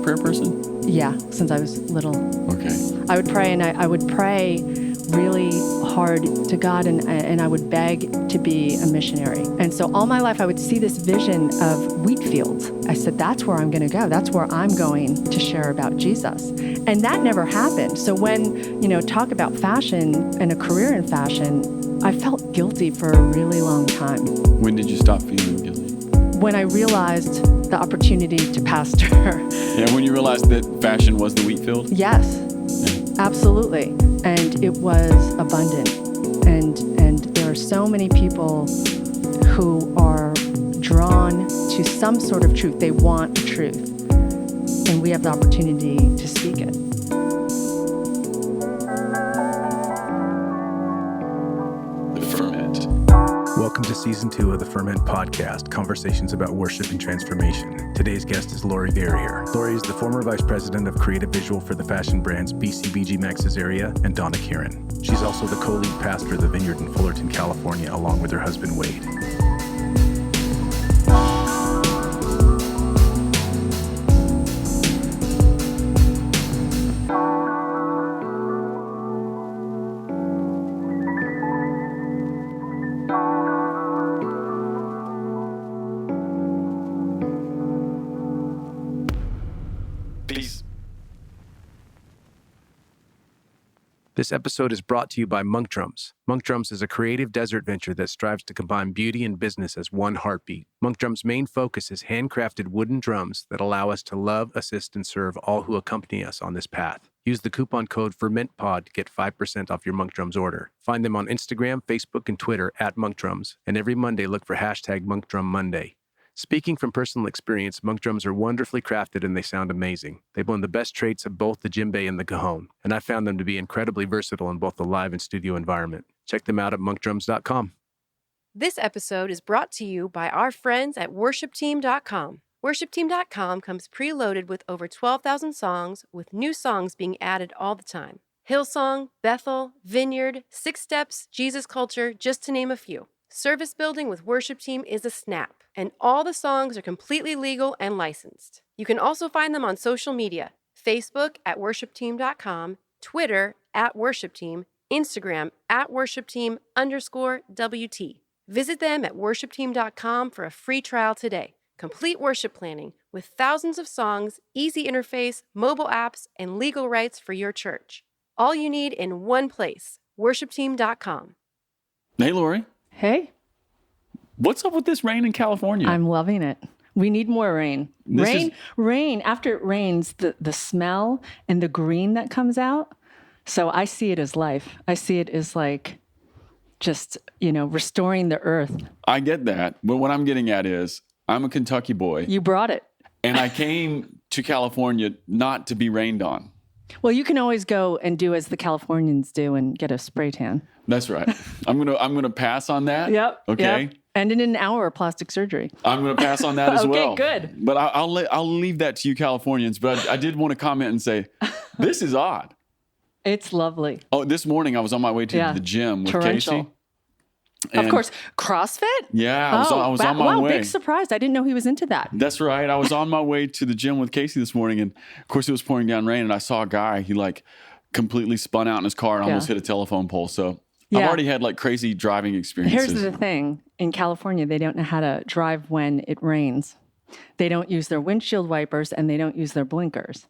prayer person? Yeah, since I was little. Okay. I would pray, and I would pray really hard to God, and I would beg to be a missionary. And so all my life I would see this vision of wheat fields. I said, that's where I'm going to go. That's where I'm going to share about Jesus. And that never happened. So when, talk about fashion and a career in fashion, I felt guilty for a really long time. When did you stop feeling guilty? When I realized the opportunity to pastor. Yeah, when you realized that fashion was the wheat field? Yes, absolutely. And it was abundant. And there are so many people who are drawn to some sort of truth. They want the truth. And we have the opportunity to speak it. The Ferment. Welcome to Season 2 of the Ferment podcast, conversations about worship and transformation. Today's guest is Lauri Varieur. Lauri is the former vice president of creative visual for the fashion brands BCBGMAXAZRIA and Donna, Karan. She's also the co-lead pastor of the Vineyard in Fullerton, California, along with her husband, Wade. This episode is brought to you by Monk Drums. Monk Drums is a creative desert venture that strives to combine beauty and business as one heartbeat. Monk Drums' main focus is handcrafted wooden drums that allow us to love, assist, and serve all who accompany us on this path. Use the coupon code FERMENTPOD to get 5% off your Monk Drums order. Find them on Instagram, Facebook, and Twitter at Monk Drums. And every Monday, look for hashtag Monk Drum Monday. Speaking from personal experience, Monk Drums are wonderfully crafted and they sound amazing. They blend the best traits of both the djembe and the cajon, and I found them to be incredibly versatile in both the live and studio environment. Check them out at monkdrums.com. This episode is brought to you by our friends at Worshipteam.com. Worshipteam.com comes preloaded with over 12,000 songs, with new songs being added all the time. Hillsong, Bethel, Vineyard, Six Steps, Jesus Culture, just to name a few. Service building with Worship Team is a snap, and all the songs are completely legal and licensed. You can also find them on social media, Facebook at worshipteam.com, Twitter at worshipteam, Instagram at worshipteam_WT. Visit them at worshipteam.com for a free trial today. Complete worship planning with thousands of songs, easy interface, mobile apps, and legal rights for your church. All you need in one place, worshipteam.com. Hey, Lauri. Hey, What's up with this rain in California? I'm loving it. We need more rain. Rain. After it rains, the smell and the green that comes out. So I see it as life. I see it as like just, restoring the earth. I get that. But what I'm getting at is I'm a Kentucky boy. You brought it. And I came to California not to be rained on. Well, you can always go and do as the Californians do and get a spray tan. That's right. I'm gonna pass on that. Yep. Okay. Yep. And in an hour of plastic surgery. I'm gonna pass on that as well. Okay, good. But I'll leave that to you Californians. But I did want to comment and say, this is odd. It's lovely. Oh, this morning I was on my way to the gym with Torrential. Casey. And of course, CrossFit? Yeah, I was on my way. Wow, big surprise. I didn't know he was into that. That's right. I was on my way to the gym with Casey this morning, and of course it was pouring down rain, and I saw a guy, he completely spun out in his car and almost hit a telephone pole. So I've already had crazy driving experiences. Here's the thing. In California, they don't know how to drive when it rains. They don't use their windshield wipers, and they don't use their blinkers.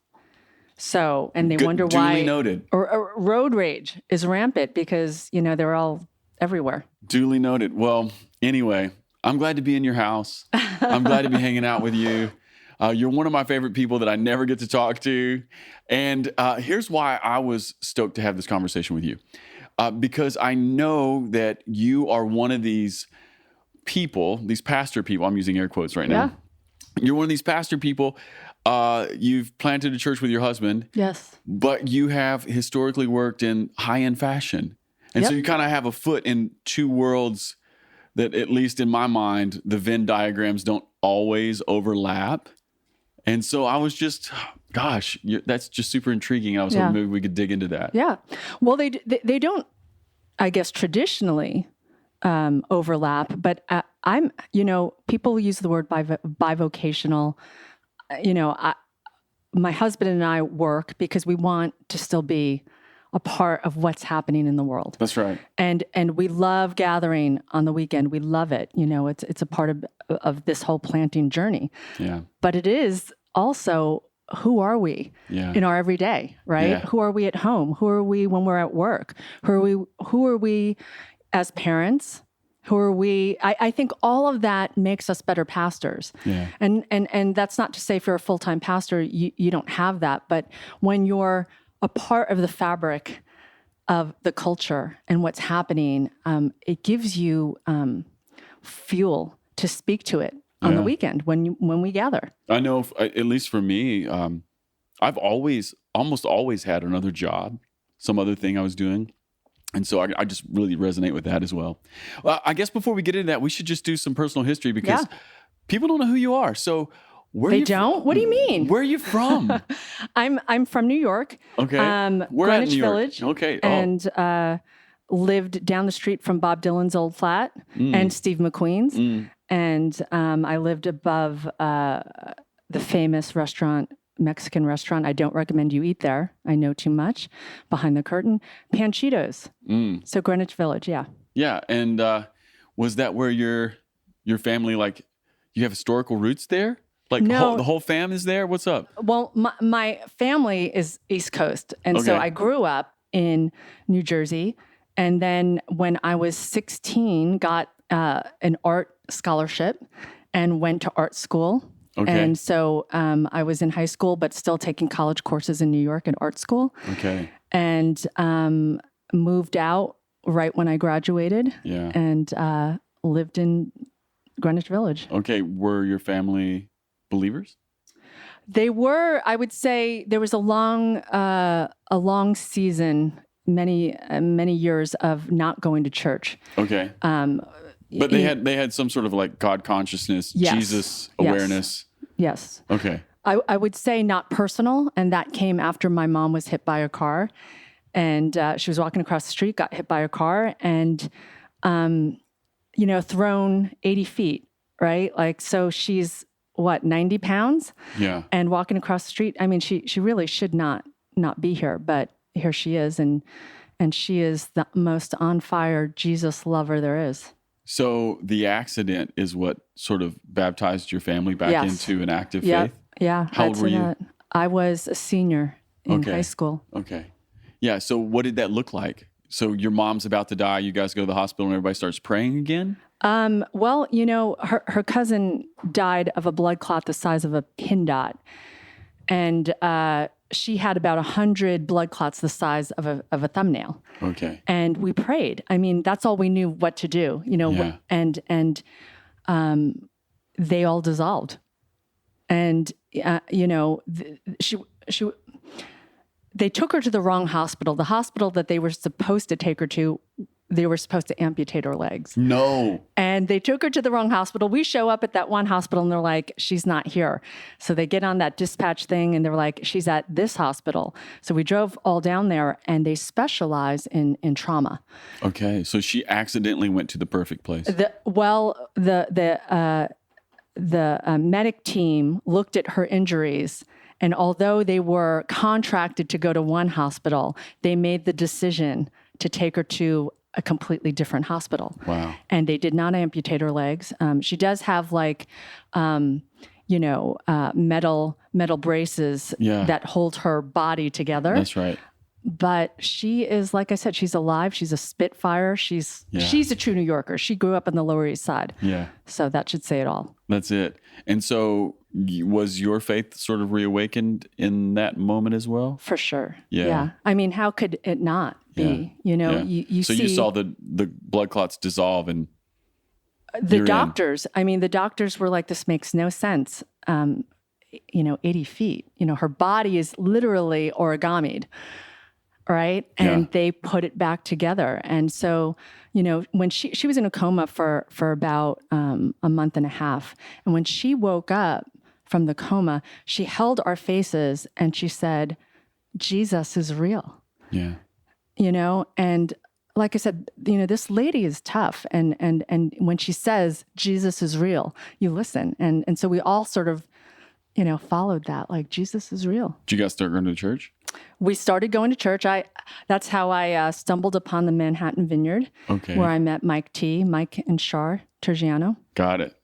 So, and they wonder why. Duly noted. Or road rage is rampant because, they're all everywhere. Duly noted. Well, anyway, I'm glad to be in your house. I'm glad to be hanging out with you. You're one of my favorite people that I never get to talk to. And here's why I was stoked to have this conversation with you. Because I know that you are one of these people, these pastor people. I'm using air quotes right now. You're one of these pastor people. You've planted a church with your husband. Yes. But you have historically worked in high-end fashion. And so you kind of have a foot in two worlds that, at least in my mind, the Venn diagrams don't always overlap. And so I was just, that's just super intriguing. I was hoping maybe we could dig into that. Yeah. Well, they don't, I guess, traditionally overlap, but people use the word bivocational, my husband and I work because we want to still be a part of what's happening in the world. That's right. And we love gathering on the weekend. We love it. It's a part of this whole planting journey. Yeah. But it is also, who are we in our everyday, right? Yeah. Who are we at home? Who are we when we're at work? Who are we as parents? Who are we? I think all of that makes us better pastors. Yeah. And that's not to say if you're a full-time pastor, you don't have that. But when you're a part of the fabric of the culture and what's happening, it gives you fuel to speak to it on the weekend when we gather. I know, at least for me, I've almost always had another job, some other thing I was doing. And so I just really resonate with that as well. Well, I guess before we get into that, we should just do some personal history because people don't know who you are. So They don't? What do you mean? Where are you from? I'm from New York. Okay. We're Greenwich New York. Village. Okay. And lived down the street from Bob Dylan's old flat and Steve McQueen's. And I lived above the famous Mexican restaurant. I don't recommend you eat there. I know too much. Behind the curtain. Panchitos. So Greenwich Village, yeah. Yeah. And was that where your family, like, you have historical roots there? Like No. the whole fam is there? What's up? Well, my family is East Coast. And so I grew up in New Jersey. And then when I was 16, got an art scholarship and went to art school. Okay. And so I was in high school, but still taking college courses in New York and art school. Okay. And moved out right when I graduated. Yeah. And lived in Greenwich Village. Okay. Were your family believers? They were. I would say there was a long season, many years of not going to church. Okay. But they had some sort of like God consciousness, Jesus awareness. Yes. Okay. I would say not personal, and that came after my mom was hit by a car, and she was walking across the street, got hit by a car, and thrown 80 feet, right? Like, so she's 90 pounds? Yeah. And walking across the street. I mean, she really should not be here, but here she is, and she is the most on fire Jesus lover there is. So the accident is what sort of baptized your family back into an active faith? Yeah. How old were you? I was a senior in high school. Okay. Yeah. So what did that look like? So your mom's about to die. You guys go to the hospital and everybody starts praying again? Well, her cousin died of a blood clot the size of a pin dot. And she had about 100 blood clots the size of a thumbnail. Okay. And we prayed. I mean, that's all we knew what to do, and they all dissolved. And, they took her to the wrong hospital. The hospital that they were supposed to take her to, they were supposed to amputate her legs. No. And they took her to the wrong hospital. We show up at that one hospital and they're like, she's not here. So they get on that dispatch thing and they're like, she's at this hospital. So we drove all down there and they specialize in trauma. Okay. So she accidentally went to the perfect place. The medic team looked at her injuries, and although they were contracted to go to one hospital, they made the decision to take her to a completely different hospital. Wow. And they did not amputate her legs. She does have metal braces that hold her body together. That's right. But she is, like I said, she's alive. She's a Spitfire. She's a true New Yorker. She grew up on the Lower East Side. Yeah. So that should say it all. That's it. And so was your faith sort of reawakened in that moment as well? For sure. Yeah. I mean, how could it not be? Yeah. You so see, you saw the blood clots dissolve and the doctors, the doctors were like, this makes no sense. 80 feet, her body is literally origamied. Right. And they put it back together. And so, when she was in a coma for about a month and a half. And when she woke up from the coma, she held our faces and she said, Jesus is real. Yeah. And like I said, this lady is tough. And when she says Jesus is real, you listen. And so we all sort of followed that. Like, Jesus is real. Did you guys start going to church? We started going to church. That's how I stumbled upon the Manhattan Vineyard, where I met Mike and Shar Tergiano. Got it.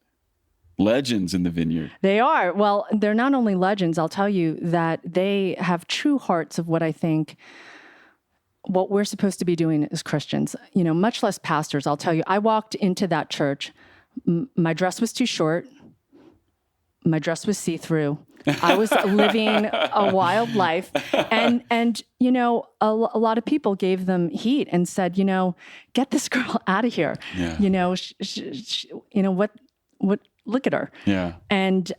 Legends in the vineyard. They are. Well, they're not only legends. I'll tell you that they have true hearts of what I think what we're supposed to be doing as Christians, much less pastors. I'll tell you, I walked into that church. My dress was too short. My dress was see-through. I was living a wild life. And a lot of people gave them heat and said, get this girl out of here. Yeah. What, look at her. Yeah. And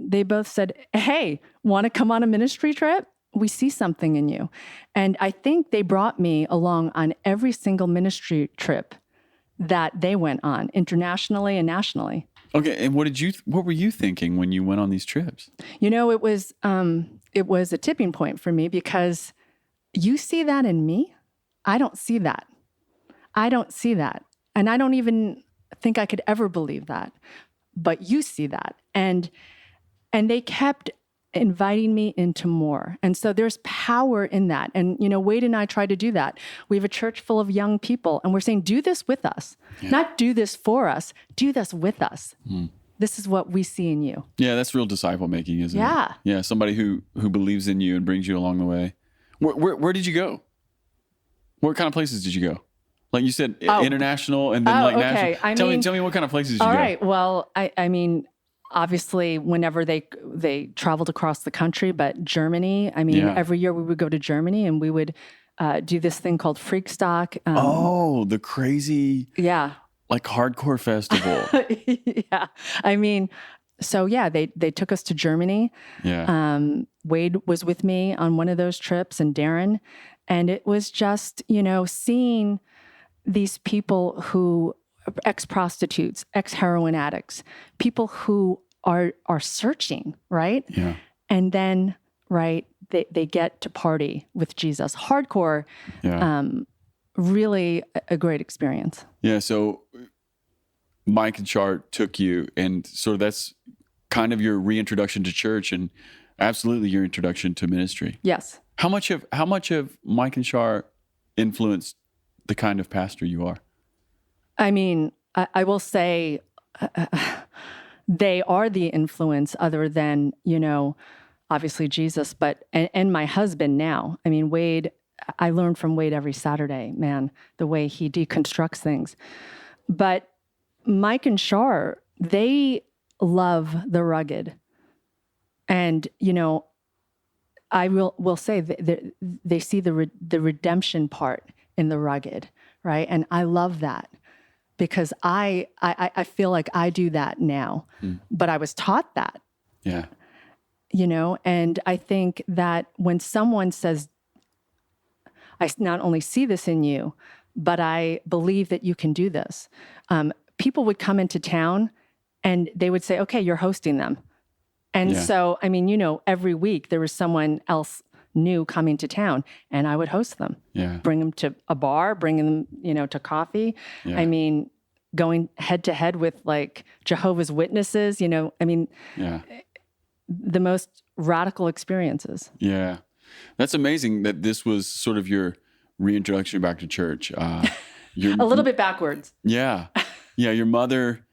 they both said, hey, want to come on a ministry trip? We see something in you. And I think they brought me along on every single ministry trip that they went on, internationally and nationally. Okay, and what were you thinking when you went on these trips? It was a tipping point for me, because you see that in me. I don't see that. And I don't even think I could ever believe that. But you see that. And they kept inviting me into more. And so there's power in that. And, Wade and I try to do that. We have a church full of young people, and we're saying, do this with us. Yeah. Not do this for us, do this with us. This is what we see in you. Yeah, that's real disciple making, isn't it? Yeah. Yeah, somebody who believes in you and brings you along the way. Where did you go? What kind of places did you go? Like you said, international and then okay. national. Tell me what kind of places did you go? All right. Well, I mean, obviously, whenever they traveled across the country, but Germany, every year we would go to Germany and we would do this thing called Freakstock. The crazy, like hardcore festival. Yeah. They took us to Germany. Yeah. Wade was with me on one of those trips, and Darren, and it was just, seeing these people who ex-prostitutes, ex-heroin addicts, people who are searching, right? Yeah. And then, right, they get to party with Jesus. Hardcore, really a great experience. Yeah, so Mike and Char took you, and so that's kind of your reintroduction to church and absolutely your introduction to ministry. Yes. How much of Mike and Char influenced the kind of pastor you are? I mean, I will say they are the influence, other than, obviously Jesus, but, and my husband now. I mean, Wade, I learn from Wade every Saturday, man, the way he deconstructs things. But Mike and Char, they love the rugged. And, I will say that they see the redemption part in the rugged, right? And I love that, because I feel like I do that now, but I was taught that. Yeah. And I think that when someone says, I not only see this in you, but I believe that you can do this. People would come into town and they would say, okay, you're hosting them. And so, every week there was someone else new coming to town, and I would host them. Yeah. Bring them to a bar, bring them, to coffee. Yeah. Going head to head with like Jehovah's Witnesses, the most radical experiences. Yeah. That's amazing that this was sort of your reintroduction back to church. A little bit backwards. Yeah. Yeah. Your mother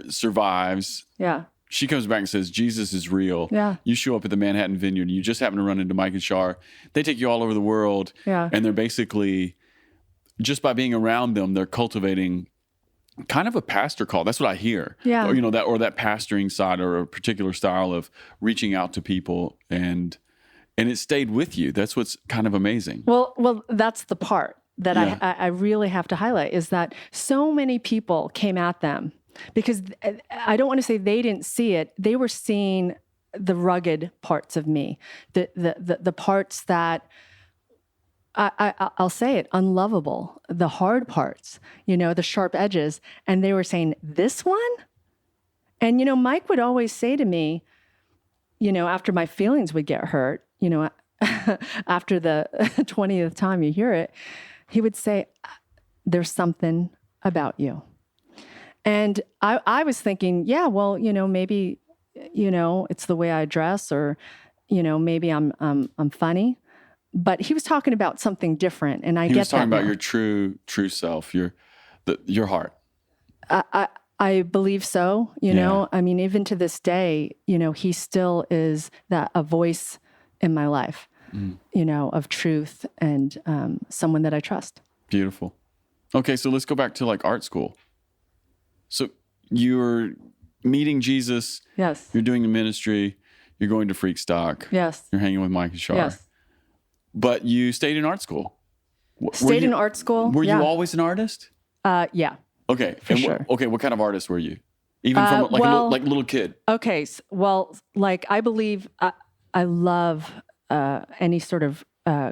survives. Yeah. She comes back and says, Jesus is real. Yeah. You show up at the Manhattan Vineyard. You just happen to run into Mike and Char. They take you all over the world. Yeah. And they're basically, just by being around them, they're cultivating kind of a pastor call. That's what I hear. Yeah. Or that pastoring side, or a particular style of reaching out to people, and it stayed with you. That's what's kind of amazing. Well, that's the part that I really have to highlight, is that so many people came at them, because I don't want to say they didn't see it. They were seeing the rugged parts of me, the parts that I'll say it, unlovable, the hard parts, the sharp edges. And they were saying, this one? And, Mike would always say to me, after my feelings would get hurt, after the 20th time you hear it, he would say, there's something about you. And I was thinking, maybe it's the way I dress, or, maybe I'm funny. But he was talking about something different, and I get that. He was talking about now. your true self, your heart. I believe so. Yeah. I mean, even to this day, he still is a voice in my life, of truth and someone that I trust. Beautiful. Okay, so let's go back to like art school. So you're meeting Jesus. Yes. You're doing the ministry. You're going to Freak Stock. Yes. You're hanging with Mike and Shar. Yes. But you stayed in art school. Stayed in art school. Were yeah. you always an artist? Yeah. Okay. For sure. What kind of artist were you? Even from a little kid? Okay. I believe I love any sort of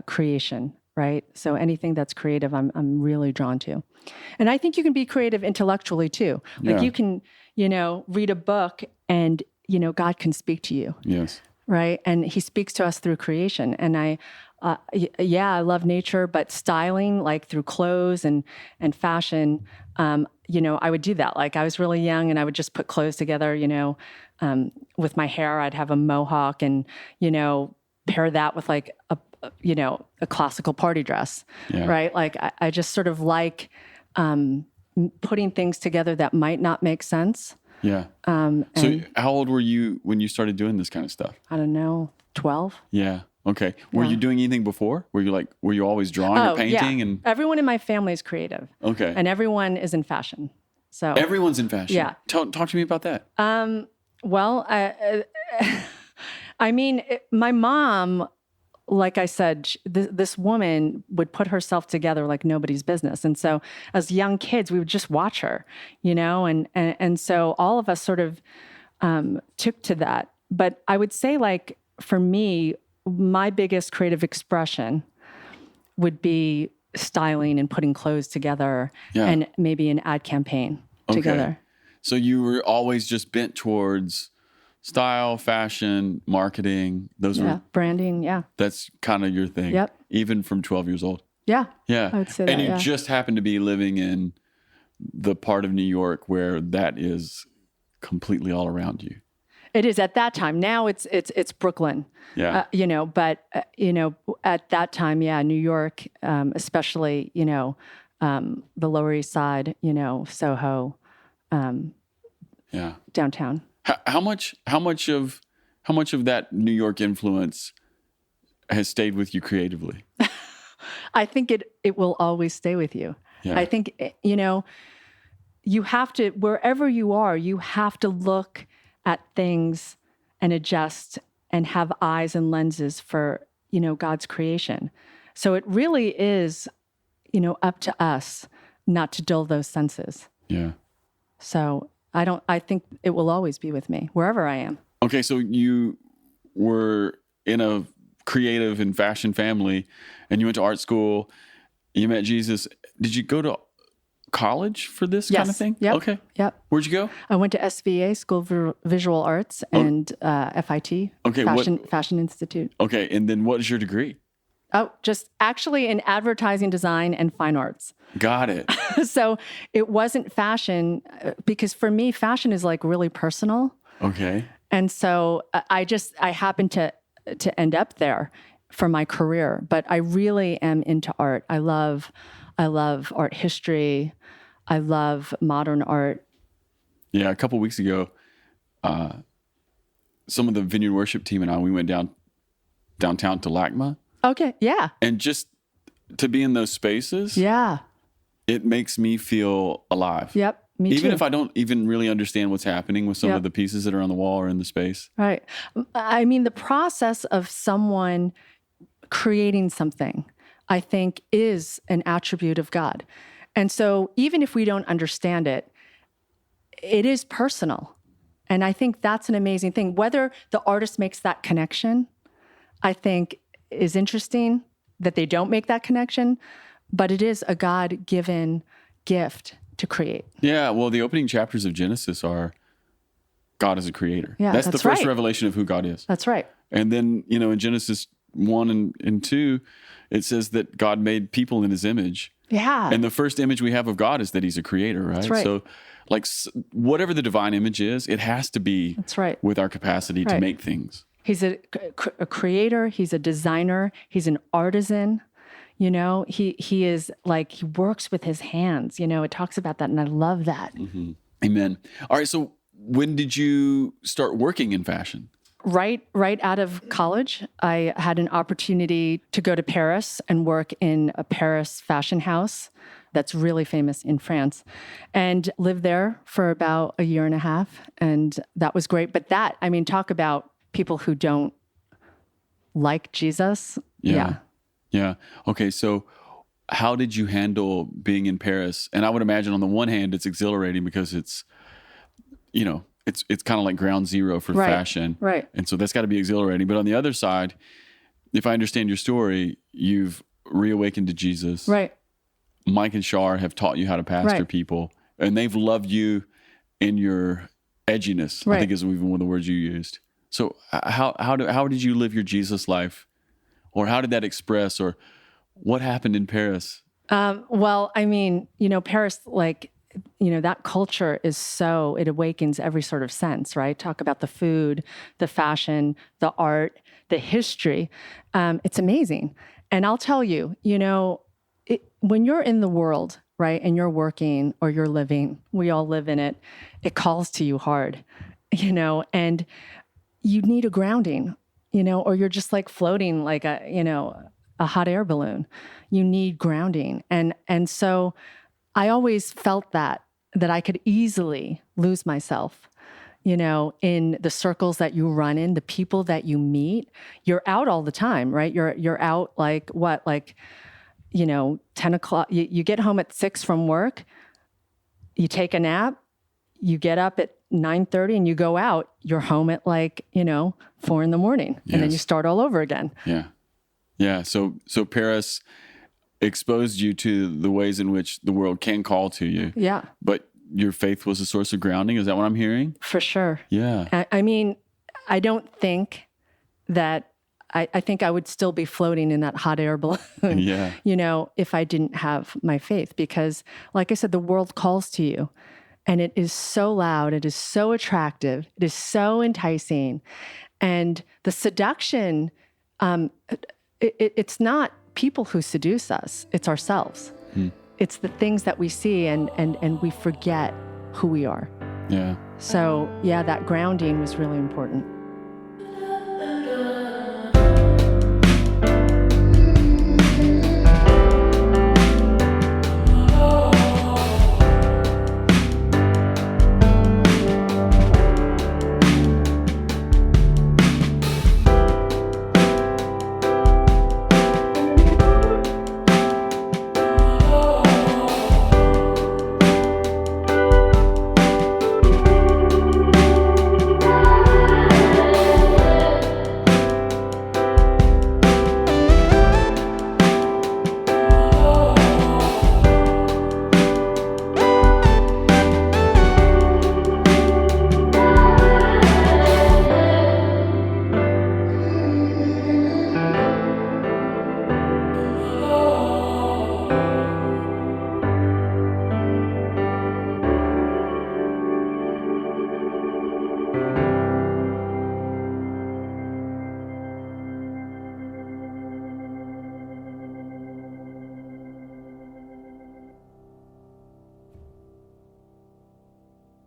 creation, right? So anything that's creative, I'm really drawn to. And I think you can be creative intellectually too. Like you can, read a book and, God can speak to you. Yes. Right. And he speaks to us through creation. And I love nature, but styling, like through clothes and fashion, I would do that. Like I was really young and I would just put clothes together, with my hair. I'd have a mohawk and, pair that with like a classical party dress, right? Like I just sort of like putting things together that might not make sense. Yeah. So how old were you when you started doing this kind of stuff? I don't know, 12. Yeah. Okay. Were you doing anything before? Were you always drawing or painting? Yeah. And everyone in my family is creative. Okay. And everyone is in fashion. So everyone's in fashion. Yeah. Talk to me about that. My mom, like I said, this woman would put herself together like nobody's business. And so as young kids, we would just watch her, and so all of us sort of took to that. But I would say, like, for me, my biggest creative expression would be styling and putting clothes together and maybe an ad campaign together. So you were always just bent towards style, fashion, marketing. Those were branding. Yeah. That's kind of your thing. Yep. Even from 12 years old. Yeah. Yeah. I would say that. And you just happen to be living in the part of New York where that is completely all around you. It is at that time. Now it's Brooklyn. Yeah. But at that time, New York, especially, the Lower East Side, Soho, downtown. How much of that New York influence has stayed with you creatively? I think it will always stay with you. Yeah. I think, you have to, wherever you are, you have to look at things and adjust and have eyes and lenses for, God's creation. So it really is, up to us not to dull those senses. Yeah. So I think it will always be with me wherever I am. Okay. So you were in a creative and fashion family and you went to art school, you met Jesus. Did you go to college for this kind of thing? Yep. Okay. Yep. Where'd you go? I went to SVA, School of Visual Arts, and FIT, Fashion Institute. Okay. And then what is your degree? Oh, just actually in advertising design and fine arts. Got it. So it wasn't fashion because for me, fashion is like really personal. Okay. And so I happened to end up there for my career, but I really am into art. I love art history. I love modern art. Yeah. A couple of weeks ago, some of the Vineyard worship team and I, we went downtown to LACMA. Okay. Yeah. And just to be in those spaces. Yeah. It makes me feel alive. Yep. Me too. Even if I don't even really understand what's happening with some of the pieces that are on the wall or in the space. Right. I mean, the process of someone creating something, I think, is an attribute of God. And so even if we don't understand it, it is personal. And I think that's an amazing thing. Whether the artist makes that connection, I think is interesting that they don't make that connection, but it is a God-given gift to create. Yeah, well, the opening chapters of Genesis are God as a creator. Yeah, that's the first revelation of who God is. That's right. And then, in Genesis 1 and 2, it says that God made people in his image. Yeah. And the first image we have of God is that he's a creator, right? That's right. So like whatever the divine image is, it has to be That's right. with our capacity to Right. make things. He's a creator. He's a designer. He's an artisan. You know, he is like, he works with his hands. You know, it talks about that. And I love that. Mm-hmm. Amen. All right. So when did you start working in fashion? Right out of college, I had an opportunity to go to Paris and work in a Paris fashion house that's really famous in France, and lived there for about a year and a half. And that was great. But that, I mean, talk about people who don't like Jesus. Yeah. Okay. So how did you handle being in Paris? And I would imagine on the one hand, it's exhilarating because it's, you know, it's kind of like ground zero for fashion. Right. And so that's got to be exhilarating. But on the other side, if I understand your story, you've reawakened to Jesus. Right. Mike and Shar have taught you how to pastor people, and they've loved you in your edginess, I think is even one of the words you used. So how did you live your Jesus life? Or how did that express, or what happened in Paris? Well, I mean, you know, Paris, like, you know, that culture is so, it awakens every sort of sense, right? Talk about the food, the fashion, the art, the history. It's amazing. And I'll tell you, you know, when you're in the world, right, and you're working or you're living, we all live in it, it calls to you hard, you know, and you need a grounding, you know, or you're just like floating like a, you know, a hot air balloon. You need grounding. And so I always felt that I could easily lose myself, you know, in the circles that you run in, the people that you meet. You're out all the time, right? You're out like what, like, you know, 10 o'clock, you get home at 6 from work, you take a nap, you get up at 9:30 and you go out, you're home at like, you know, 4 a.m. and then you start all over again. Yeah. So Paris exposed you to the ways in which the world can call to you. Yeah. But your faith was a source of grounding. Is that what I'm hearing? For sure. Yeah. I mean, I don't think that, I think I would still be floating in that hot air balloon, you know, if I didn't have my faith. Because like I said, the world calls to you and it is so loud. It is so attractive. It is so enticing. And the seduction, it's not people who seduce us. It's ourselves. It's the things that we see and we forget who we are. Yeah. So yeah, that grounding was really important.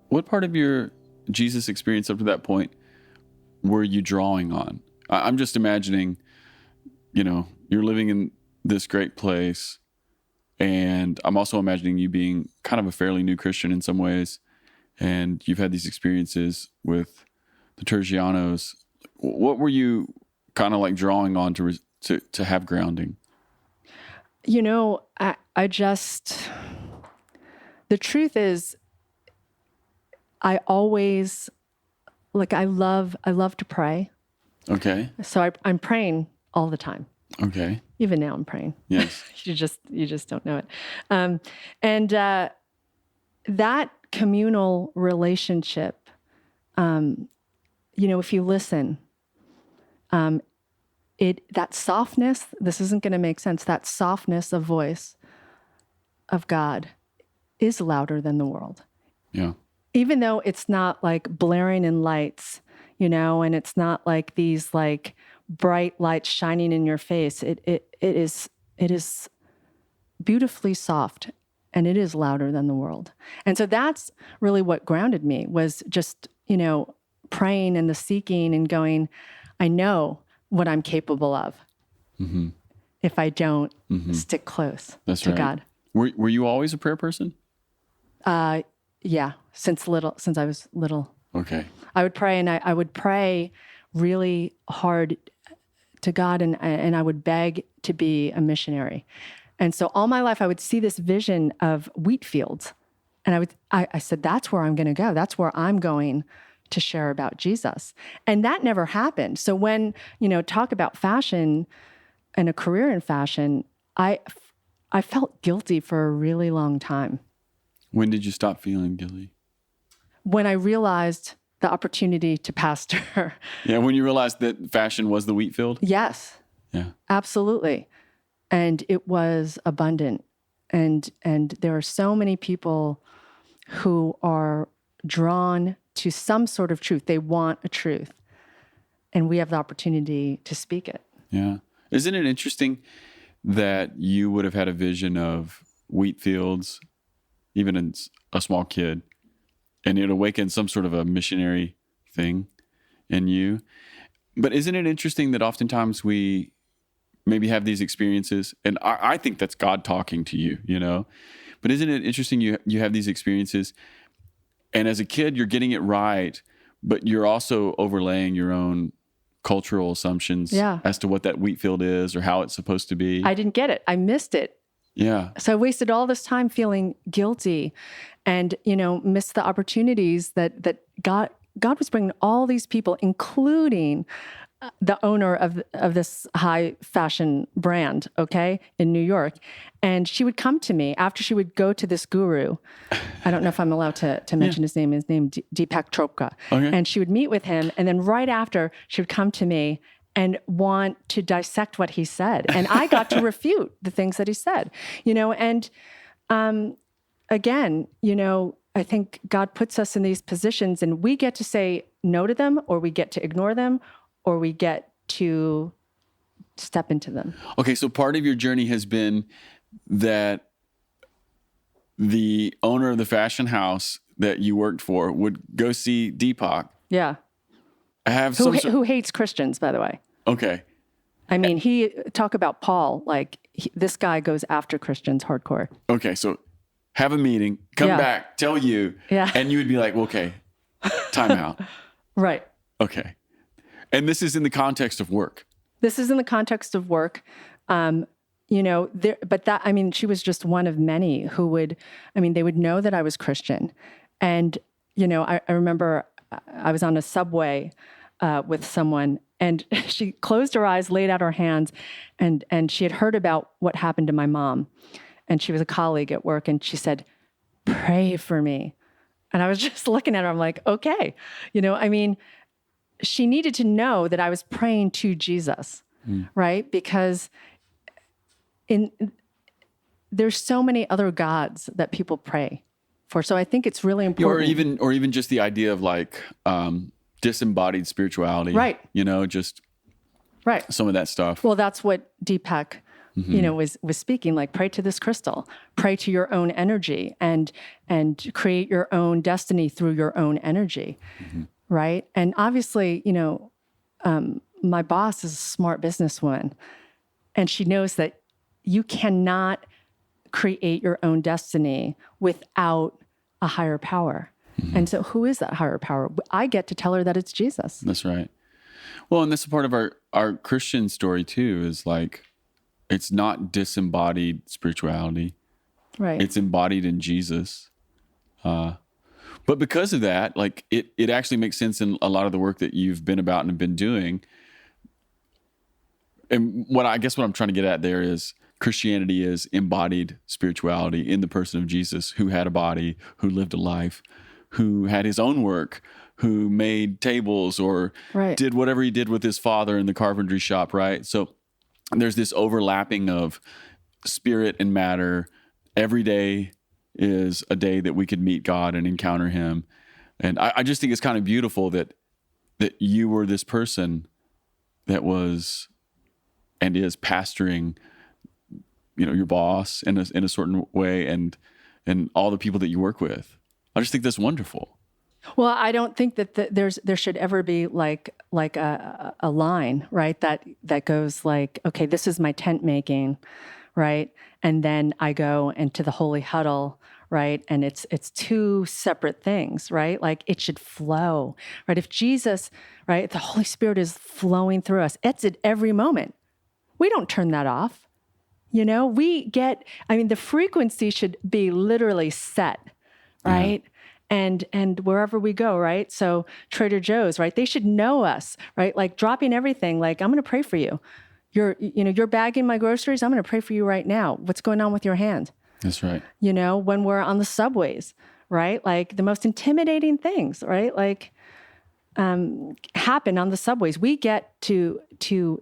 What part of your Jesus experience up to that point were you drawing on? I'm just imagining, you know, you're living in this great place, and I'm also imagining you being kind of a fairly new Christian in some ways, and you've had these experiences with the Tergianos. What were you kind of like drawing on to have grounding? You know, I just, the truth is, I always, like, I love to pray. Okay. So I'm praying all the time. Okay. Even now I'm praying. Yes. You just don't know it. And that communal relationship, you know, if you listen, that softness, this isn't going to make sense, that softness of voice of God is louder than the world. Yeah. Even though it's not like blaring in lights, and it's not like these like bright lights shining in your face. It is beautifully soft, and it is louder than the world. And so that's really what grounded me, was just, praying and the seeking and going, I know what I'm capable of if I don't stick close to right. God. Were you always a prayer person? Yeah, since I was little. Okay. I would pray, and I would pray really hard to God, and I would beg to be a missionary. And so all my life I would see this vision of wheat fields, and I said, that's where I'm going to go. That's where I'm going to share about Jesus. And that never happened. So when, talk about fashion and a career in fashion, I felt guilty for a really long time. When did you stop feeling guilty? When I realized the opportunity to pastor. Yeah, when you realized that fashion was the wheat field? Yes. Yeah. Absolutely. And it was abundant. And there are so many people who are drawn to some sort of truth. They want a truth. And we have the opportunity to speak it. Yeah. Isn't it interesting that you would have had a vision of wheat fields, even as a small kid, and it awakened some sort of a missionary thing in you? But isn't it interesting that oftentimes we maybe have these experiences, and I think that's God talking to you, But isn't it interesting you have these experiences, and as a kid you're getting it right, but you're also overlaying your own cultural assumptions as to what that wheat field is or how it's supposed to be. I didn't get it. I missed it. Yeah. So I wasted all this time feeling guilty and, missed the opportunities that God was bringing all these people, including the owner of this high fashion brand, in New York. And she would come to me after she would go to this guru. I don't know if I'm allowed to mention his name. His name, Deepak Chopra. Okay. And she would meet with him. And then right after, she would come to me and want to dissect what he said. And I got to refute the things that he said, and again, I think God puts us in these positions and we get to say no to them, or we get to ignore them, or we get to step into them. Okay, so part of your journey has been that the owner of the fashion house that you worked for would go see Deepak. Yeah. Who hates Christians, by the way. Okay. I mean, talk about Paul, this guy goes after Christians hardcore. Okay, so have a meeting, come back, tell you, and you would be like, okay, time out. Right. Okay. And this is in the context of work. This is in the context of work. She was just one of many who they would know that I was Christian. And, I remember I was on a subway with someone, and she closed her eyes, laid out her hands, and she had heard about what happened to my mom. And she was a colleague at work, and she said, "Pray for me." And I was just looking at her, I'm like, okay. She needed to know that I was praying to Jesus, right? Because there's so many other gods that people pray for. So I think it's really important. Or even just the idea of disembodied spirituality. Right. Just right. Some of that stuff. Well, that's what Deepak, was speaking, pray to this crystal, pray to your own energy and create your own destiny through your own energy. Mm-hmm. Right. And obviously, my boss is a smart businesswoman, and she knows that you cannot create your own destiny without a higher power. Mm-hmm. And so who is that higher power? I get to tell her that it's Jesus. That's right. Well, and that's a part of our Christian story too, is it's not disembodied spirituality. Right. It's embodied in Jesus. But because of that, it actually makes sense in a lot of the work that you've been about and have been doing. And what I'm trying to get at there is Christianity is embodied spirituality in the person of Jesus, who had a body, who lived a life, who had his own work, who made tables or Right. did whatever he did with his father in the carpentry shop, right? So there's this overlapping of spirit and matter. Every day is a day that we could meet God and encounter him. And I just think it's kind of beautiful that you were this person that was and is pastoring, your boss in a certain way and all the people that you work with. I just think that's wonderful. Well, I don't think that there should ever be like a line, right? That goes like, okay, this is my tent making, right? And then I go into the holy huddle, right? And it's two separate things, right? Like it should flow, right? If Jesus, right, the Holy Spirit is flowing through us, it's at every moment. We don't turn that off. The frequency should be literally set, right? Yeah. And wherever we go, right? So Trader Joe's, right? They should know us, right? Like dropping everything, like I'm going to pray for you. You're bagging my groceries. I'm going to pray for you right now. What's going on with your hand? That's right. When we're on the subways, right? Like the most intimidating things, right? Like happen on the subways. We get to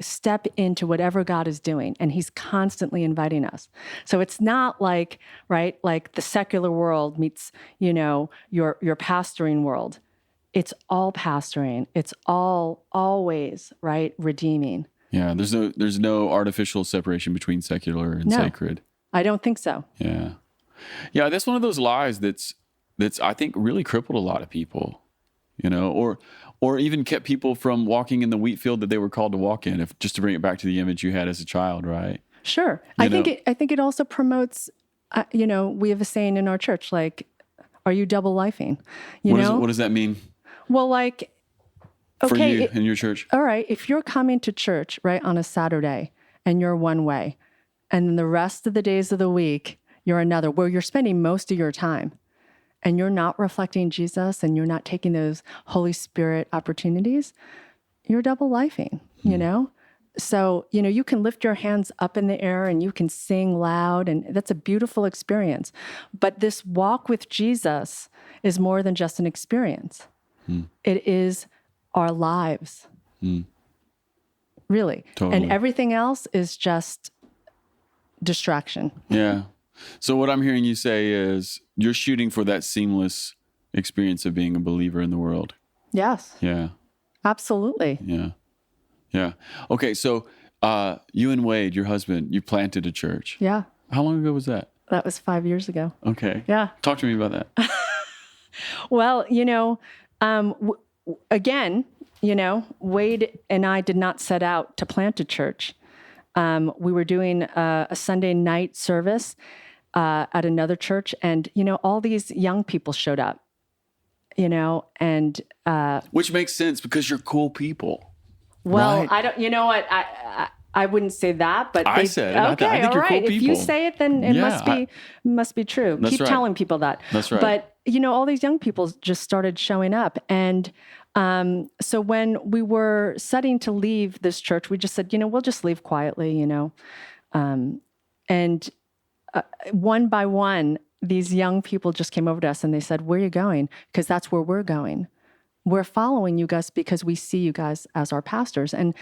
step into whatever God is doing, and he's constantly inviting us. So it's not like, right, like the secular world meets, your pastoring world. It's all pastoring. It's all always, right, redeeming. Yeah, there's no artificial separation between secular and sacred. I don't think so. Yeah. Yeah, that's one of those lies that's I think really crippled a lot of people, or even kept people from walking in the wheat field that they were called to walk in, just to bring it back to the image you had as a child, right? Sure. I think it also promotes, we have a saying in our church, like, are you double lifing? What does that mean? Well, like, for okay, you in your church. All right. If you're coming to church, right, on a Saturday and you're one way, and then the rest of the days of the week, you're another, where you're spending most of your time, and you're not reflecting Jesus and you're not taking those Holy Spirit opportunities, you're double lifing, So, you can lift your hands up in the air and you can sing loud, and that's a beautiful experience. But this walk with Jesus is more than just an experience. It is our lives. Really. Totally. And everything else is just distraction. Yeah. So what I'm hearing you say is you're shooting for that seamless experience of being a believer in the world. Yes. Yeah. Absolutely. Yeah. Yeah. Okay. So you and Wade, your husband, you planted a church. Yeah. How long ago was that? That was 5 years ago. Okay. Yeah. Talk to me about that. Well, again, Wade and I did not set out to plant a church. We were doing a Sunday night service at another church, and all these young people showed up. And which makes sense because you're cool people. Well, right? I don't. You know what? I wouldn't say that, but I said it. Okay, I think all you're right. cool people. If you say it, then it must be true. That's Keep right. telling people that. That's right. But all these young people just started showing up, and so when we were setting to leave this church, we just said, we'll just leave quietly, and one by one, these young people just came over to us and they said, "Where are you going?" Because that's where we're going. We're following you guys because we see you guys as our pastors. And,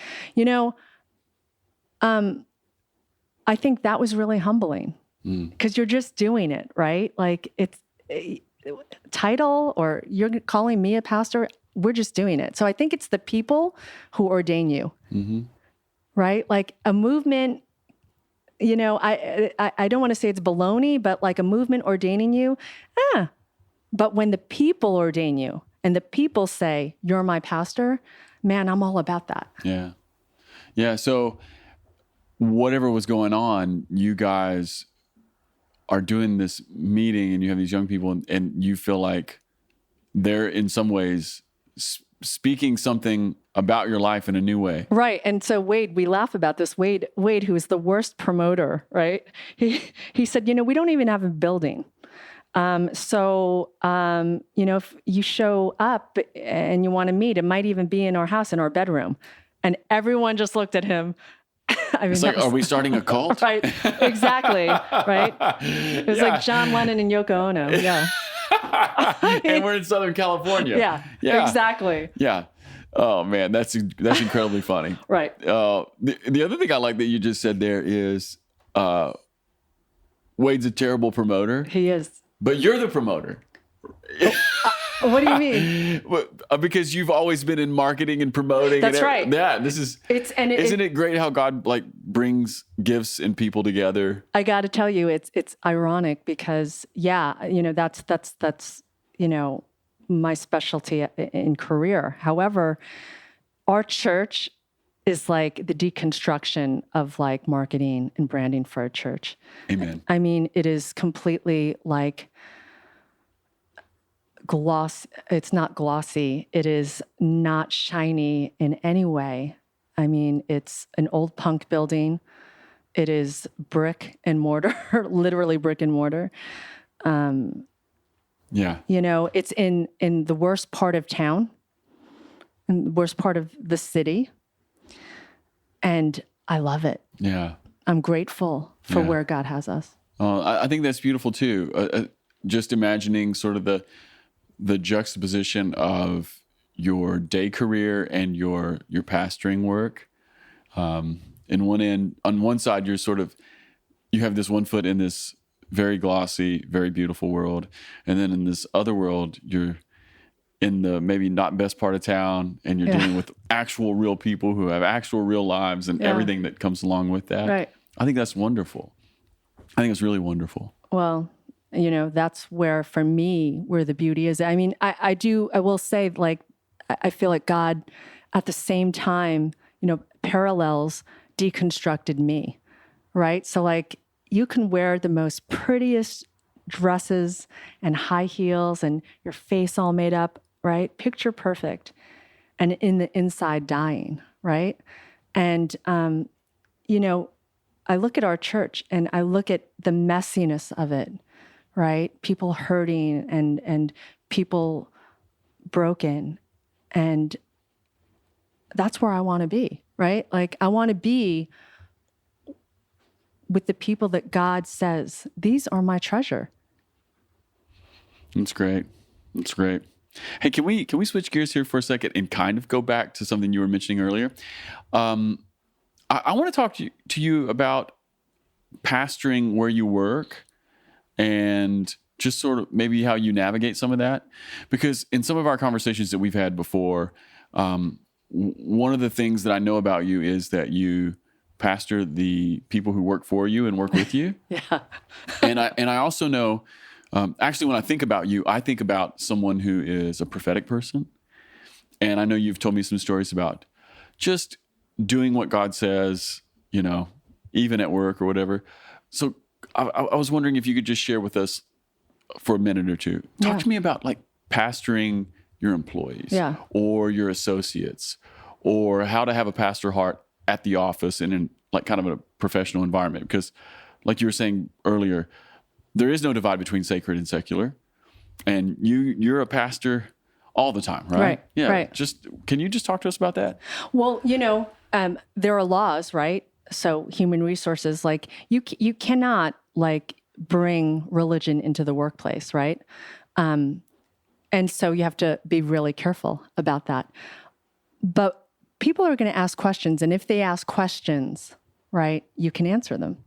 I think that was really humbling because you're just doing it, right? Like it's title or you're calling me a pastor. We're just doing it. So I think it's the people who ordain you, right? Like a movement, I don't want to say it's baloney, but like a movement ordaining you. But when the people ordain you and the people say, "You're my pastor," man, I'm all about that. Yeah. Yeah. So whatever was going on, you guys are doing this meeting and you have these young people and you feel like they're in some ways speaking something about your life in a new way. Right. And so Wade, we laugh about this. Wade, who is the worst promoter, right? He said, we don't even have a building. If you show up and you want to meet, it might even be in our house, in our bedroom. And everyone just looked at him. I mean, it's like, are we starting a cult? Right. Exactly. Right. It was like John Lennon and Yoko Ono. Yeah. And we're in Southern California. Yeah, exactly. Yeah. Oh man, that's incredibly funny. Right. The other thing I like that you just said there is Wade's a terrible promoter. He is. But you're the promoter. What do you mean? Because you've always been in marketing and promoting. That's right. Yeah, this is. Isn't it great how God brings gifts and people together? I got to tell you, it's ironic because that's my specialty in career. However, our church is like the deconstruction of like marketing and branding for a church. Amen. I mean, it is completely like gloss. It's not glossy. It is not shiny in any way. I mean, it's an old punk building. It is brick and mortar, literally brick and mortar. Yeah. It's in the worst part of town, in the worst part of the city. And I love it. Yeah. I'm grateful for where God has us. I think that's beautiful too. Just imagining sort of the juxtaposition of your day career and your pastoring work. On one side, you have this one foot in this very glossy, very beautiful world. And then in this other world, you're in the maybe not best part of town, and you're dealing with actual real people who have actual real lives and everything that comes along with that. Right. I think that's wonderful. I think it's really wonderful. Well, that's where, for me, where the beauty is. I mean, I will say, like, I feel like God at the same time, parallels deconstructed me, right? So like, you can wear the most prettiest dresses and high heels and your face all made up, right? Picture perfect. And in the inside dying, right? And, I look at our church and I look at the messiness of it, right? People hurting and people broken. And that's where I want to be, right? Like, I want to be with the people that God says, these are my treasure. That's great. That's great. Hey, can we switch gears here for a second and kind of go back to something you were mentioning earlier? I want to talk to you about pastoring where you work and just sort of maybe how you navigate some of that. Because in some of our conversations that we've had before, one of the things that I know about you is that you pastor the people who work for you and work with you. Yeah. and I also know, actually, when I think about you, I think about someone who is a prophetic person. And I know you've told me some stories about just doing what God says, even at work or whatever. So I was wondering if you could just share with us for a minute or two. Talk to me about like pastoring your employees or your associates, or how to have a pastor heart at the office and in like kind of a professional environment. Because like you were saying earlier, there is no divide between sacred and secular. And you're a pastor all the time, right? Right. Yeah. Right. Can you just talk to us about that? Well, there are laws, right? So human resources, like you cannot like bring religion into the workplace, right? And so you have to be really careful about that. But people are going to ask questions, and if they ask questions, right, you can answer them.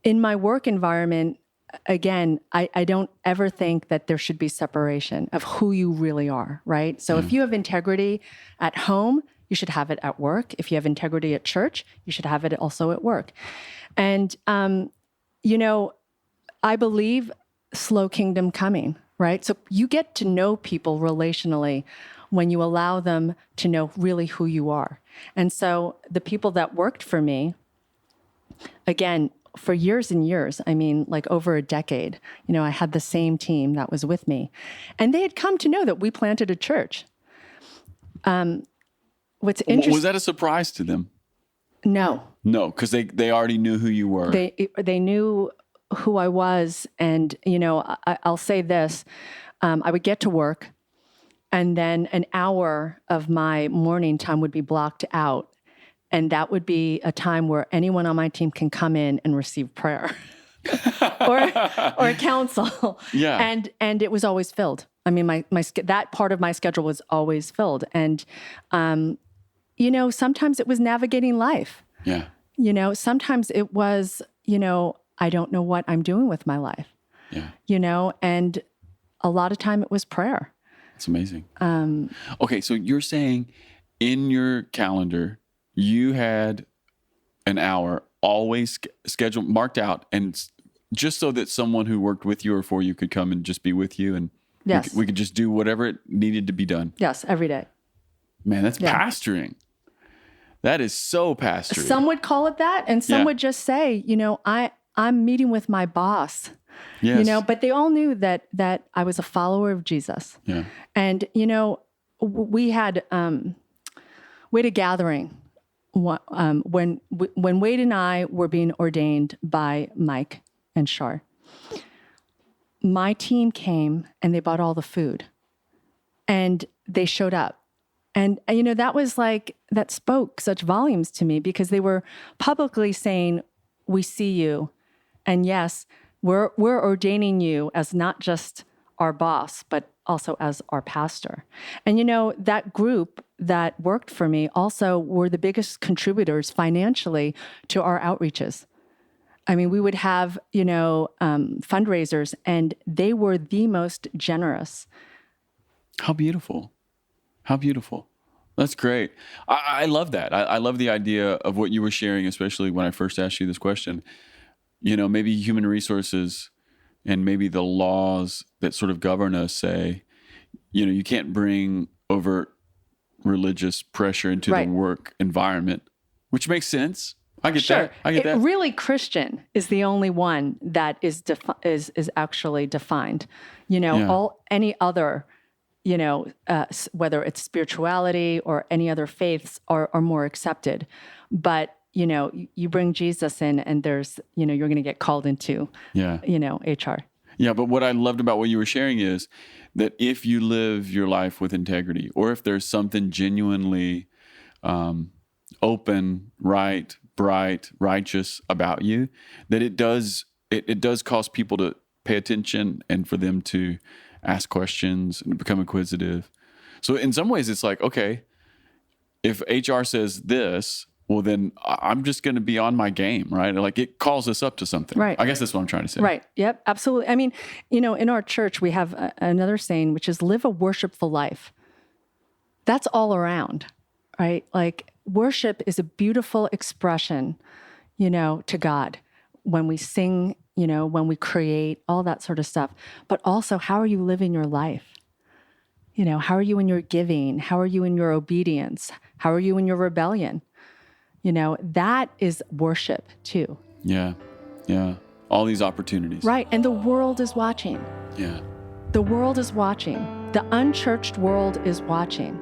In my work environment, again, I don't ever think that there should be separation of who you really are, right? So if you have integrity at home, you should have it at work. If you have integrity at church, you should have it also at work. And, I believe slow kingdom coming, right? So you get to know people relationally when you allow them to know really who you are. And so the people that worked for me, again, for years and years, I mean, like over a decade, I had the same team that was with me. And they had come to know that we planted a church. What's interesting... Was that a surprise to them? No. No, because they already knew who you were. They knew who I was. And, I'll say this. I would get to work, and then an hour of my morning time would be blocked out. And that would be a time where anyone on my team can come in and receive prayer. or counsel. Yeah. And it was always filled. I mean, that part of my schedule was always filled. And, sometimes it was navigating life. Yeah. Sometimes it was, I don't know what I'm doing with my life. Yeah. And a lot of time it was prayer. It's amazing. Okay, so you're saying in your calendar, you had an hour always scheduled, marked out, and just so that someone who worked with you or for you could come and just be with you, and Yes. we could just do whatever it needed to be done. Yes, every day. Man, that's pastoring. That is so pastoring. Some would call it that, and some would just say, I'm meeting with my boss. Yes. But they all knew that I was a follower of Jesus. Yeah. And we had a gathering when Wade and I were being ordained by Mike and Shar. My team came and they bought all the food, and they showed up. And, that spoke such volumes to me, because they were publicly saying, we see you. And yes, we're ordaining you as not just our boss, but also as our pastor. And, that group that worked for me also were the biggest contributors financially to our outreaches. I mean, we would have, fundraisers, and they were the most generous. How beautiful. How beautiful. That's great. I love that. I love the idea of what you were sharing, especially when I first asked you this question. Maybe human resources and maybe the laws that sort of govern us say, you can't bring overt religious pressure into the work environment, which makes sense. I get that. I get that. Really, Christian is the only one that is actually defined. Any other, whether it's spirituality or any other faiths are more accepted. But you bring Jesus in, and there's, you're going to get called into, HR. Yeah, but what I loved about what you were sharing is that if you live your life with integrity, or if there's something genuinely open, right, bright, righteous about you, that it does cause people to pay attention and for them to ask questions and become inquisitive. So in some ways, it's like, okay, if HR says this, well, then I'm just going to be on my game, right? Like, it calls us up to something. Right. I guess that's what I'm trying to say. Right. Yep. Absolutely. I mean, in our church, we have another saying, which is live a worshipful life. That's all around, right? Like, worship is a beautiful expression, to God. When we sing, when we create, all that sort of stuff. But also, how are you living your life? How are you in your giving? How are you in your obedience? How are you in your rebellion? That is worship too. Yeah. Yeah. All these opportunities. Right. And the world is watching. Yeah. The world is watching. The unchurched world is watching.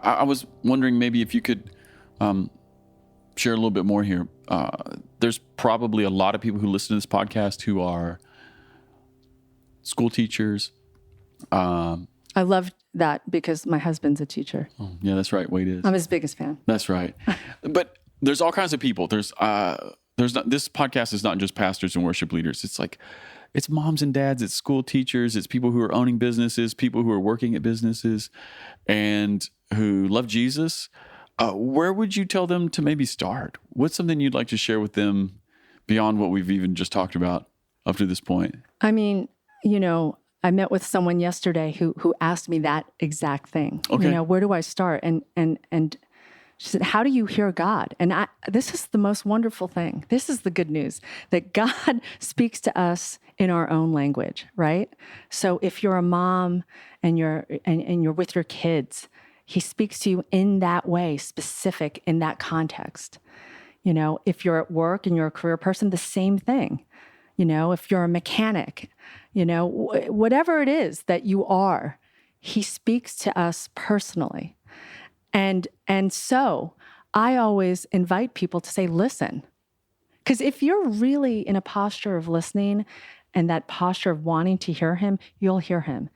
I was wondering maybe if you could share a little bit more here. There's probably a lot of people who listen to this podcast who are school teachers. I love that because my husband's a teacher. Oh, yeah, that's right. Wade is. I'm his biggest fan. That's right. But there's all kinds of people. There's not, this podcast is not just pastors and worship leaders. It's moms and dads, it's school teachers, it's people who are owning businesses, people who are working at businesses. And who love Jesus, where would you tell them to maybe start? What's something you'd like to share with them beyond what we've even just talked about up to this point? I mean, I met with someone yesterday who asked me that exact thing. Okay. Where do I start? And she said, how do you hear God? And this is the most wonderful thing. This is the good news, that God speaks to us in our own language, right? So if you're a mom and you're with your kids, he speaks to you in that way, specific in that context. If you're at work and you're a career person, the same thing. If you're a mechanic, whatever it is that you are, he speaks to us personally. And so I always invite people to say, listen, because if you're really in a posture of listening and that posture of wanting to hear him, you'll hear him.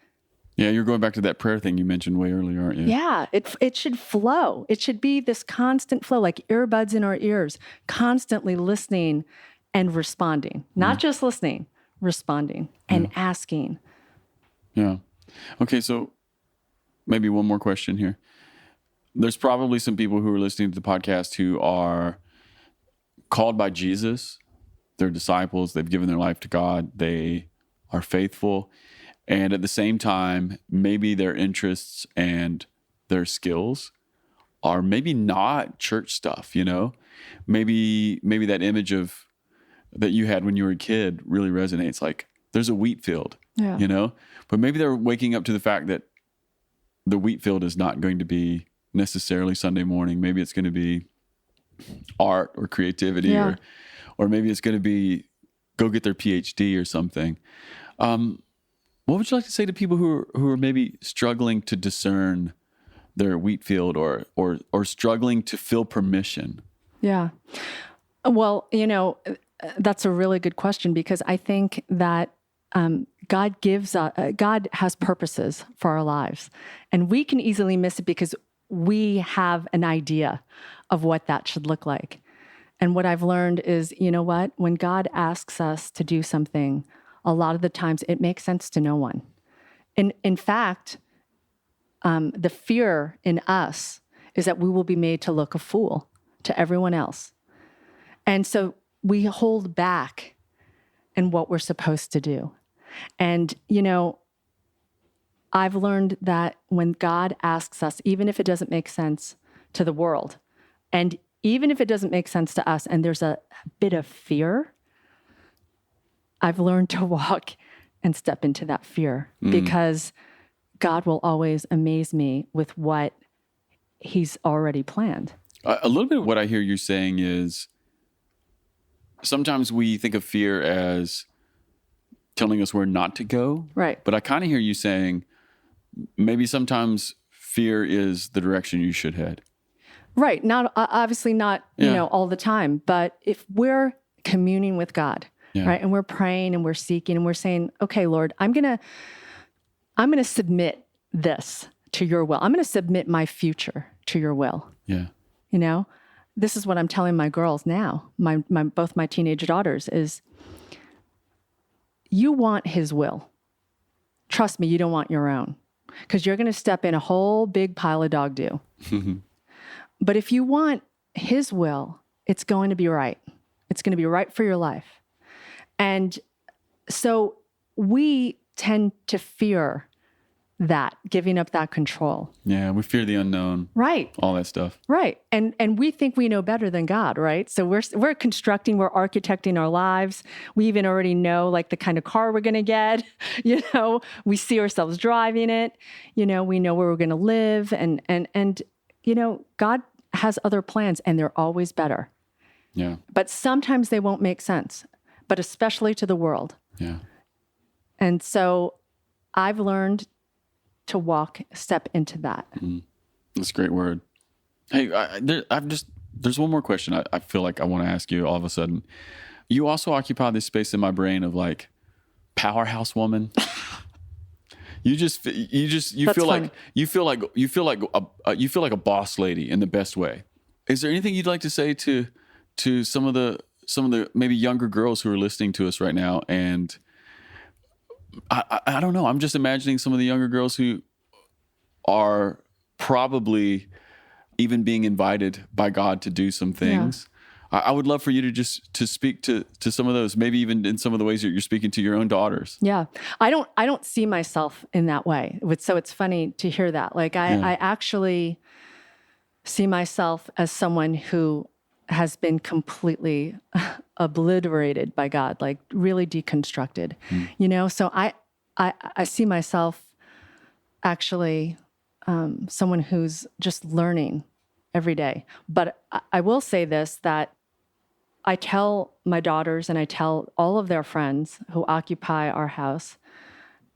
Yeah, you're going back to that prayer thing you mentioned way earlier, aren't you? Yeah, it should flow. It should be this constant flow, like earbuds in our ears, constantly listening and responding. Not just listening, responding and asking. Yeah. Okay, so maybe one more question here. There's probably some people who are listening to the podcast who are called by Jesus. They're disciples. They've given their life to God. They are faithful. And at the same time, maybe their interests and their skills are maybe not church stuff, Maybe that image of that you had when you were a kid really resonates. Like there's a wheat field, But maybe they're waking up to the fact that the wheat field is not going to be necessarily Sunday morning. Maybe it's going to be art or creativity, or maybe it's going to be go get their PhD or something. What would you like to say to people who are maybe struggling to discern their wheat field or struggling to feel permission? Yeah. Well, that's a really good question, because I think that God has purposes for our lives, and we can easily miss it because we have an idea of what that should look like. And what I've learned is, when God asks us to do something, a lot of the times it makes sense to no one. In fact, the fear in us is that we will be made to look a fool to everyone else. And so we hold back in what we're supposed to do. And, I've learned that when God asks us, even if it doesn't make sense to the world, and even if it doesn't make sense to us, and there's a bit of fear, I've learned to walk and step into that fear, because God will always amaze me with what he's already planned. A little bit of what I hear you saying is sometimes we think of fear as telling us where not to go. Right. But I kind of hear you saying maybe sometimes fear is the direction you should head. Right. Not obviously not, all the time, but if we're communing with God, right, and we're praying and we're seeking and we're saying, okay, Lord, I'm going to submit this to your will. I'm going to submit my future to your will. Yeah. This is what I'm telling my girls now, both my teenage daughters, is you want his will. Trust me, you don't want your own, because you're going to step in a whole big pile of dog do. But if you want his will, it's going to be right. It's going to be right for your life. And so we tend to fear that, giving up that control. Yeah, we fear the unknown. Right. All that stuff. Right. And we think we know better than God, right? So we're constructing, we're architecting our lives. We even already know like the kind of car we're going to get, we see ourselves driving it, we know where we're going to live, and God has other plans, and they're always better. Yeah. But sometimes they won't make sense, but especially to the world. Yeah. And so I've learned to step into that. That's a great word. Hey, there's one more question I feel like I want to ask you all of a sudden. You also occupy this space in my brain of like powerhouse woman. You feel like a boss lady in the best way. Is there anything you'd like to say to some of the maybe younger girls who are listening to us right now? And I don't know. I'm just imagining some of the younger girls who are probably even being invited by God to do some things. I would love for you to speak to some of those, maybe even in some of the ways that you're speaking to your own daughters. Yeah. I don't see myself in that way. So it's funny to hear that. Like I actually see myself as someone who has been completely obliterated by God, like really deconstructed, So I see myself actually someone who's just learning every day. But I will say this, that I tell my daughters and I tell all of their friends who occupy our house,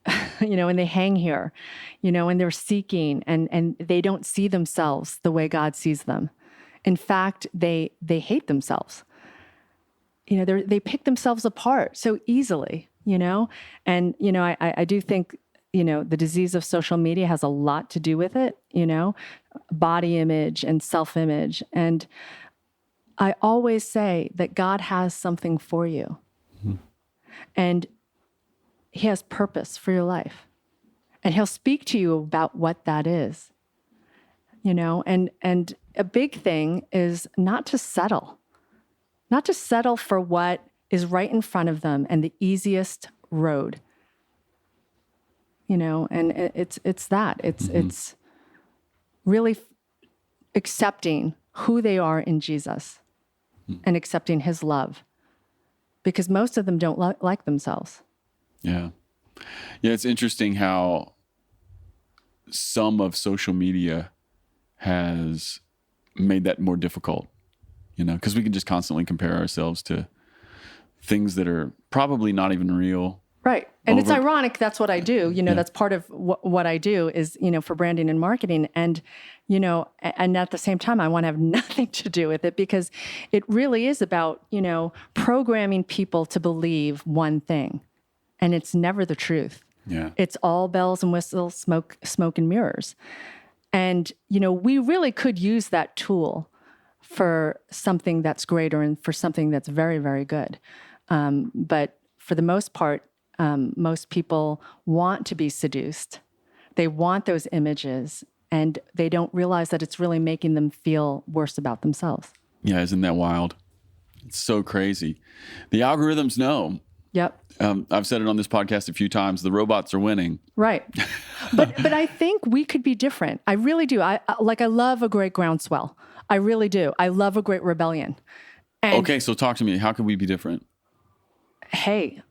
and they hang here, and they're seeking and they don't see themselves the way God sees them. In fact, they hate themselves. They pick themselves apart so easily, and, I do think, the disease of social media has a lot to do with it, body image and self-image. And I always say that God has something for you. And he has purpose for your life. And he'll speak to you about what that is. And a big thing is not to settle for what is right in front of them and the easiest road. And it's that. It's really accepting who they are in Jesus and accepting his love, because most of them don't like themselves. Yeah. Yeah. It's interesting how some of social media has made that more difficult, because we can just constantly compare ourselves to things that are probably not even real. Right. And it's ironic. That's what I do. That's part of what I do is, for branding and marketing. And, and at the same time, I want to have nothing to do with it, because it really is about, programming people to believe one thing. And it's never the truth. Yeah. It's all bells and whistles, smoke and mirrors. And, we really could use that tool for something that's greater and for something that's very, very good. But for the most part, most people want to be seduced. They want those images, and they don't realize that it's really making them feel worse about themselves. Yeah, isn't that wild? It's so crazy. The algorithms know. Yep. I've said it on this podcast a few times. The robots are winning. Right. But I think we could be different. I really do. I love a great groundswell. I really do. I love a great rebellion. And okay, so talk to me. How can we be different? Hey,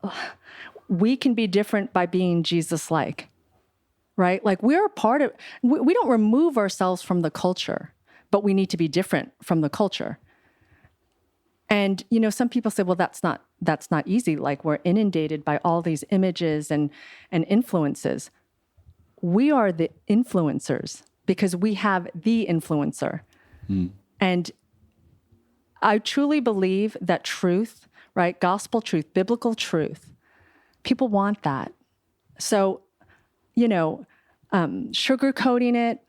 we can be different by being Jesus-like, right? Like we're a part of, we don't remove ourselves from the culture, but we need to be different from the culture. And, some people say, well, that's not easy. Like we're inundated by all these images and influences. We are the influencers because we have the influencer. And I truly believe that truth, right? Gospel truth, biblical truth, people want that. So, sugarcoating it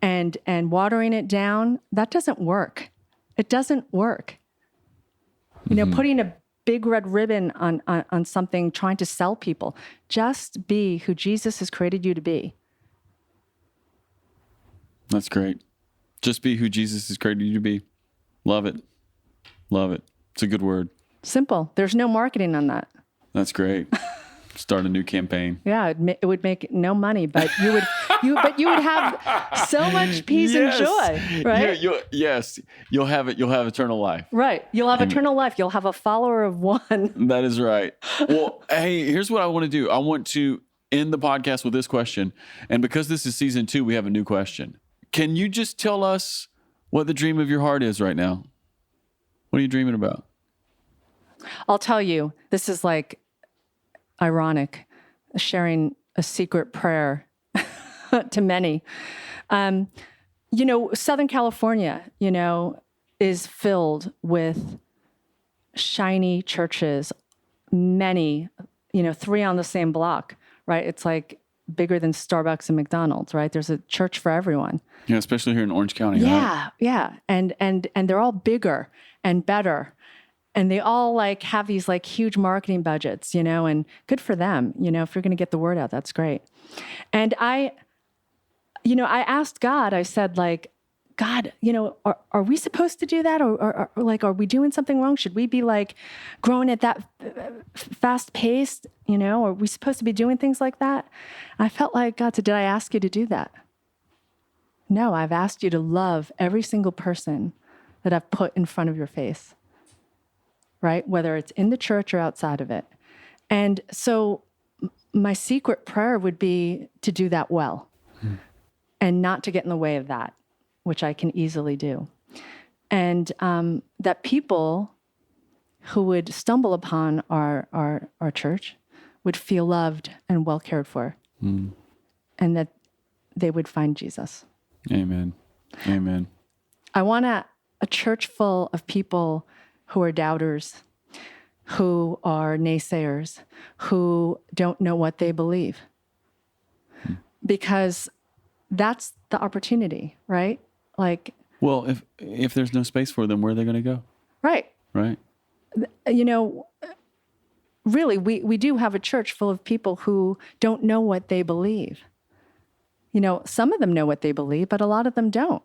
and watering it down, that doesn't work. It doesn't work. Putting a big red ribbon on something, trying to sell people. Just be who Jesus has created you to be. That's great. Just be who Jesus has created you to be. Love it. Love it. It's a good word. Simple. There's no marketing on that. That's great. Start a new campaign. Yeah, it would make no money, but you would have so much peace and joy, right? You'll have eternal life. Right. You'll have eternal life. You'll have a follower of one. That is right. Well, hey, here's what I want to do. I want to end the podcast with this question. And because this is season 2, we have a new question. Can you just tell us what the dream of your heart is right now? What are you dreaming about? I'll tell you, this is like ironic, sharing a secret prayer to many. Southern California, is filled with shiny churches, many, 3 on the same block, right? It's like bigger than Starbucks and McDonald's, right? There's a church for everyone. Yeah, especially here in Orange County. Yeah, right? Yeah. And they're all bigger and better. And they all have these huge marketing budgets, and good for them. If you're going to get the word out, that's great. And I asked God, I said, like, God, are we supposed to do that? Or like, are we doing something wrong? Should we be like growing at that fast pace? Are we supposed to be doing things like that? I felt like God said, did I ask you to do that? No, I've asked you to love every single person that I've put in front of your face, right? Whether it's in the church or outside of it. And so my secret prayer would be to do that well and not to get in the way of that, which I can easily do. And that people who would stumble upon our church would feel loved and well cared for, and that they would find Jesus. Amen. Amen. I want a church full of people who are doubters, who are naysayers, who don't know what they believe. Because that's the opportunity, right? Like, well, if there's no space for them, where are they going to go? Right. Right. Really, we do have a church full of people who don't know what they believe. Some of them know what they believe, but a lot of them don't.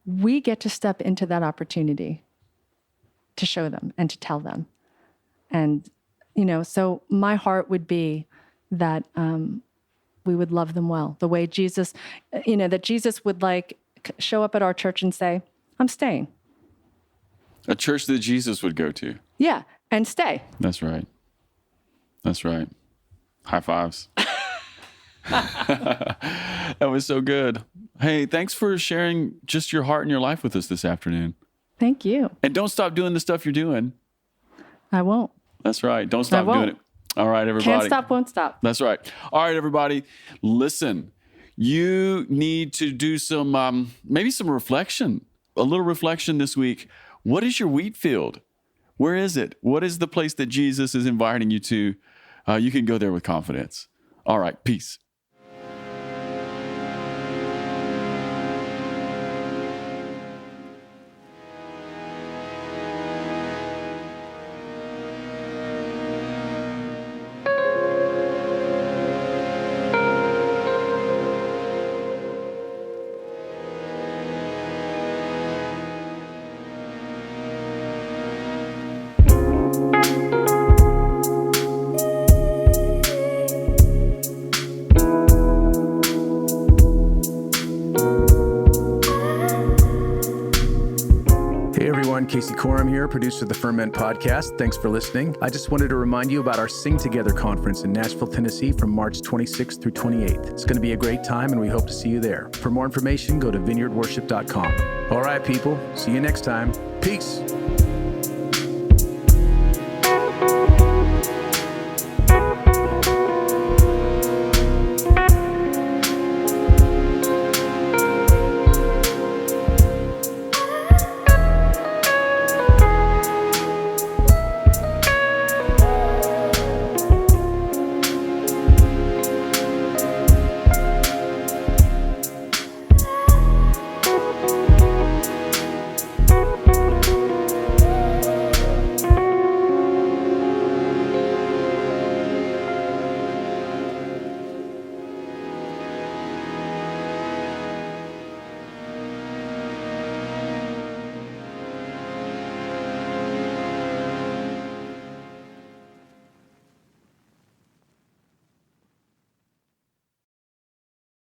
We get to step into that opportunity to show them and to tell them. And, so my heart would be that we would love them well, the way Jesus, that Jesus would like show up at our church and say, I'm staying. A church that Jesus would go to. Yeah, and stay. That's right. That's right. High fives. That was so good. Hey, thanks for sharing just your heart and your life with us this afternoon. Thank you. And don't stop doing the stuff you're doing. I won't. That's right. Don't stop doing it. All right, everybody. Can't stop, won't stop. That's right. All right, everybody. Listen, you need to do some, maybe some reflection, a little reflection this week. What is your wheat field? Where is it? What is the place that Jesus is inviting you to? You can go there with confidence. All right. Peace. Casey Coram here, producer of the Ferment podcast. Thanks for listening. I just wanted to remind you about our Sing Together conference in Nashville, Tennessee from March 26th through 28th. It's going to be a great time and we hope to see you there. For more information, go to vineyardworship.com. All right, people. See you next time. Peace.